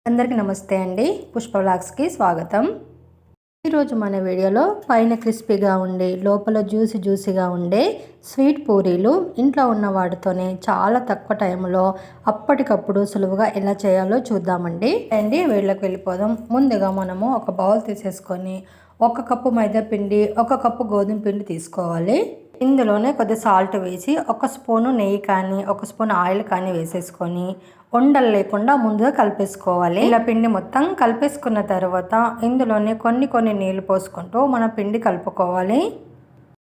అందరికీ నమస్తే అండి. పుష్ప వ్లాగ్స్కి స్వాగతం. ఈరోజు మన వీడియోలో పైన క్రిస్పీగా ఉండి లోపల జ్యూసీగా ఉండే స్వీట్ పూరీలు ఇంట్లో ఉన్న వాటితోనే చాలా తక్కువ టైంలో అప్పటికప్పుడు సులువుగా ఎలా చేయాలో చూద్దామండి. వీడియోకి వెళ్ళిపోదాం. ముందుగా మనము ఒక బౌల్ తీసేసుకొని 1 కప్పు మైదా పిండి, 1 కప్పు గోధుమ పిండి తీసుకోవాలి. ఇందులోనే కొద్ది సాల్ట్ వేసి 1 స్పూను నెయ్యి కానీ 1 స్పూన్ ఆయిల్ కానీ వేసేసుకొని ఉండలు లేకుండా ముందుగా కలిపేసుకోవాలి. ఇలా పిండి మొత్తం కలిపేసుకున్న తర్వాత ఇందులోనే కొన్ని నీళ్లు పోసుకుంటూ మనం పిండి కలుపుకోవాలి.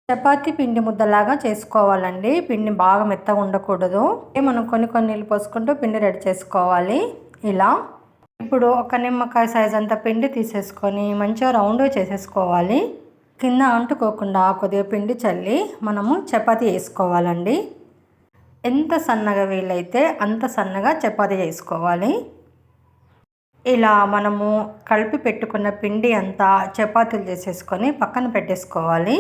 చపాతీ పిండి ముద్దలాగా చేసుకోవాలండి. పిండి బాగా మెత్తగా ఉండకూడదు. మనం కొన్ని నీళ్ళు పోసుకుంటూ పిండి రెడీ చేసుకోవాలి. ఇలా ఇప్పుడు ఒక నిమ్మకాయ సైజ్ అంత పిండి తీసేసుకొని మంచిగా రౌండ్ చేసేసుకోవాలి. కింద అంటుకోకుండా కొద్దిగా పిండి చల్లి మనము చపాతీ వేసుకోవాలండి. ఎంత సన్నగా వీలైతే అంత సన్నగా చపాతీ చేసుకోవాలి. ఇలా మనము కలిపి పెట్టుకున్న పిండి అంతా చపాతీలు చేసేసుకొని పక్కన పెట్టేసుకోవాలి.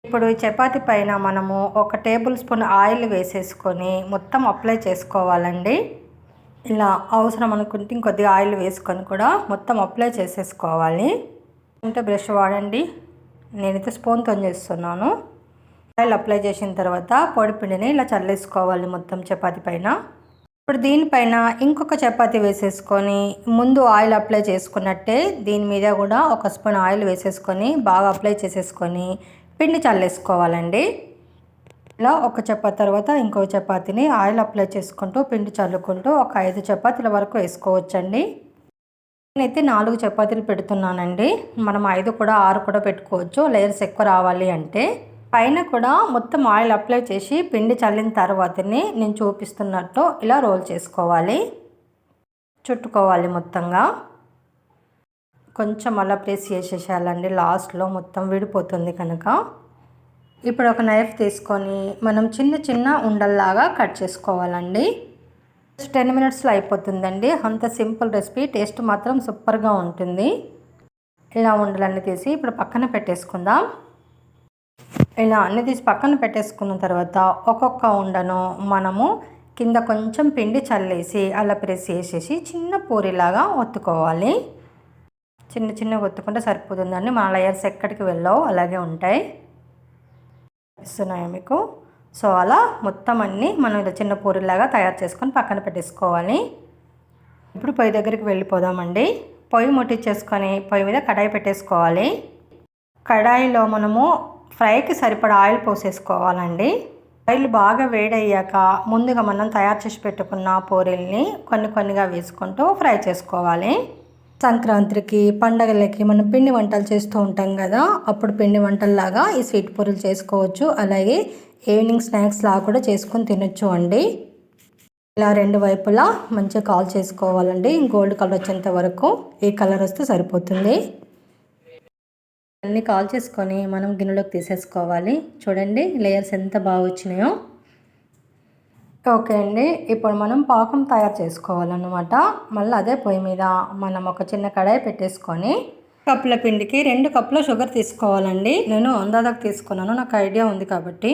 ఇప్పుడు చపాతీ పైన మనము 1 టేబుల్ స్పూన్ ఆయిల్ వేసేసుకొని మొత్తం అప్లై చేసుకోవాలండి. ఇలా అవసరం అనుకుంటే ఇంకొద్దిగా ఆయిల్ వేసుకొని కూడా మొత్తం అప్లై చేసేసుకోవాలి. అంటే బ్రష్ వాడండి. నేనైతే స్పూన్తో చేస్తున్నాను. ఆయిల్ అప్లై చేసిన తర్వాత పొడి పిండిని ఇలా చల్లేసుకోవాలి మొత్తం చపాతీ పైన. ఇప్పుడు దీనిపైన ఇంకొక చపాతీ వేసేసుకొని ముందు ఆయిల్ అప్లై చేసుకున్నట్టే దీని మీద కూడా 1 స్పూన్ ఆయిల్ వేసేసుకొని బాగా అప్లై చేసేసుకొని పిండి చల్లేసుకోవాలండి. ఇలా ఒక చపాతీ తర్వాత ఇంకో చపాతీని ఆయిల్ అప్లై చేసుకుంటూ పిండి చల్లుకుంటూ ఒక 5 చపాతీల వరకు వేసుకోవచ్చండి. నేనైతే 4 చపాతీలు పెడుతున్నానండి. మనం 5 కూడా 6 కూడా పెట్టుకోవచ్చు, లేయర్స్ ఎక్కువ రావాలి అంటే. పైన కూడా మొత్తం ఆయిల్ అప్లై చేసి పిండి చల్లిన తర్వాతనే నేను చూపిస్తున్నట్టు ఇలా రోల్ చేసుకోవాలి. చుట్టుకోవాలి మొత్తంగా. కొంచెం అలా ప్రెస్ చేసేసేయాలండి. లాస్ట్లో మొత్తం విడిపోతుంది కనుక. ఇప్పుడు ఒక నైఫ్ తీసుకొని మనం చిన్న ఉండల్లాగా కట్ చేసుకోవాలండి. 10 మినిట్స్లో అయిపోతుందండి. అంత సింపుల్ రెసిపీ. టేస్ట్ మాత్రం సూపర్గా ఉంటుంది. ఇలా ఉండలన్నీ తీసి ఇప్పుడు పక్కన పెట్టేసుకుందాం. ఇలా అన్నీ తీసి పక్కన పెట్టేసుకున్న తర్వాత ఒక్కొక్క ఉండను మనము కింద కొంచెం పిండి చల్లేసి అలా ప్రెస్ చేసేసి చిన్న పూరిలాగా ఒత్తుకోవాలి. చిన్నగా ఒత్తుకుంటే సరిపోతుందండి. మన లేయర్స్ ఎక్కడికి వెళ్ళవు, అలాగే ఉంటాయి. ఇస్తున్నాయా మీకు? సో అలా మొత్తం అన్నీ మనం ఇలా చిన్న పూరిలాగా తయారు చేసుకొని పక్కన పెట్టేసుకోవాలి. ఇప్పుడు పొయ్యి దగ్గరికి వెళ్ళిపోదామండి. పొయ్యి ముట్టించేసుకొని పొయ్యి మీద కడాయి పెట్టేసుకోవాలి. కడాయిలో మనము ఫ్రైకి సరిపడా ఆయిల్ పోసేసుకోవాలండి. ఆయిల్ బాగా వేడయ్యాక ముందుగా మనం తయారు చేసి పెట్టుకున్న పూరీల్ని కొన్నిగా వేసుకుంటూ ఫ్రై చేసుకోవాలి. సంక్రాంతికి పండగలకి మనం పిండి వంటలు చేస్తూ ఉంటాం కదా, అప్పుడు పిండి వంటల్లాగా ఈ స్వీట్ పూరీలు చేసుకోవచ్చు. అలాగే ఈవినింగ్ స్నాక్స్ లాగా కూడా చేసుకొని తినొచ్చు అండి. ఇలా 2 వైపులా మంచిగా కాల్ చేసుకోవాలండి. గోల్డ్ కలర్ వచ్చేంత వరకు. ఈ కలర్ వస్తే సరిపోతుంది. అన్నీ కాల్ చేసుకొని మనం గిన్నెలోకి తీసేసుకోవాలి. చూడండి లేయర్స్ ఎంత బాగా వచ్చినాయో. ఓకే అండి, ఇప్పుడు మనం పాకం తయారు చేసుకోవాలన్నమాట. మళ్ళీ అదే పొయ్యి మీద మనం ఒక చిన్న కడాయి పెట్టేసుకొని కప్పుల పిండికి 2 కప్పుల షుగర్ తీసుకోవాలండి. నేను అందాజకు తీసుకున్నాను, నాకు ఐడియా ఉంది కాబట్టి.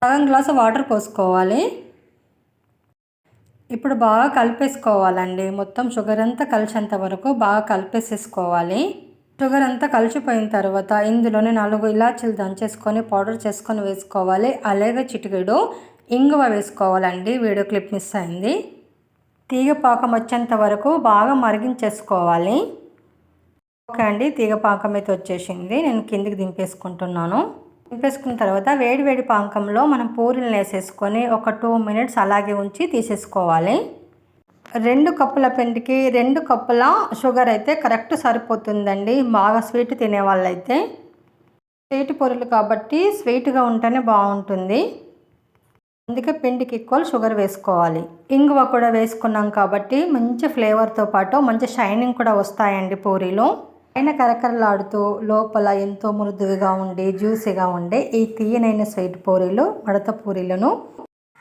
సగం గ్లాసు వాటర్ పోసుకోవాలి. ఇప్పుడు బాగా కలిపేసుకోవాలండి. మొత్తం షుగర్ అంతా కలిసేంత వరకు బాగా కలిపేసేసుకోవాలి. షుగర్ అంతా కలిసిపోయిన తర్వాత ఇందులోనే 4 ఇలాచీలు దంచేసుకొని పౌడర్ చేసుకొని వేసుకోవాలి. అలాగే చిటికెడు ఇంగువ వేసుకోవాలండి. వీడియో క్లిప్ మిస్ అయింది. తీగ పాకం వచ్చేంత వరకు బాగా మరిగించేసుకోవాలి. ఓకే అండి, తీగ పాకం అయితే వచ్చేసింది. నేను కిందికి దింపేసుకుంటున్నాను. దింపేసుకున్న తర్వాత వేడి పాకంలో మనం పూరీలను వేసేసుకొని ఒక 2 మినిట్స్ అలాగే ఉంచి తీసేసుకోవాలి. 2 కప్పుల పిండికి 2 కప్పుల షుగర్ అయితే కరెక్ట్ సరిపోతుందండి. బాగా స్వీట్ తినే వాళ్ళైతే. స్వీట్ పూరీలు కాబట్టి స్వీట్గా ఉంటేనే బాగుంటుంది. అందుకే పిండికి ఈక్వల్ షుగర్ వేసుకోవాలి. ఇంగువ కూడా వేసుకున్నాం కాబట్టి మంచి ఫ్లేవర్తో పాటు మంచి షైనింగ్ కూడా వస్తాయండి పూరీలు. పైన కరకరలాడుతూ లోపల ఎంతో మృదువుగా ఉండి జ్యూసీగా ఉండే ఈ తీయనైన స్వీట్ పూరీలు, మడత పూరీలను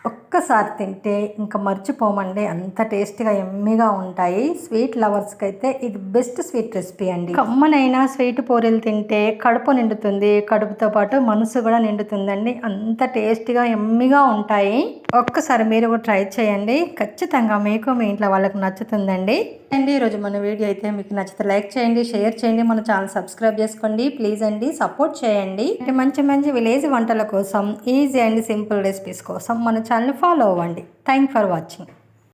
ఒక్క ఒక్కసారి తింటే ఇంకా మర్చిపోమండి, అంత టేస్టీగా ఎమ్మిగా ఉంటాయి. స్వీట్ లవర్స్కి అయితే ఇది బెస్ట్ స్వీట్ రెసిపీ అండి. కమ్మనైనా స్వీట్ పూరీలు తింటే కడుపు నిండుతుంది, కడుపుతో పాటు మనసు కూడా నిండుతుందండి. అంత టేస్టీగా ఎమ్మిగా ఉంటాయి. ఒక్కసారి మీరు కూడా ట్రై చేయండి, ఖచ్చితంగా మీకు మీ ఇంట్లో వాళ్ళకి నచ్చుతుందండి. అండి ఈరోజు మన వీడియో అయితే మీకు నచ్చితే లైక్ చేయండి, షేర్ చేయండి, మన ఛానల్ సబ్స్క్రైబ్ చేసుకోండి ప్లీజ్ అండి, సపోర్ట్ చేయండి. మంచి మంచి విలేజ్ వంటల కోసం, ఈజీ అండ్ సింపుల్ రెసిపీస్ కోసం మన ఛానల్ ఫాలో అవ్వండి. Thank for watching.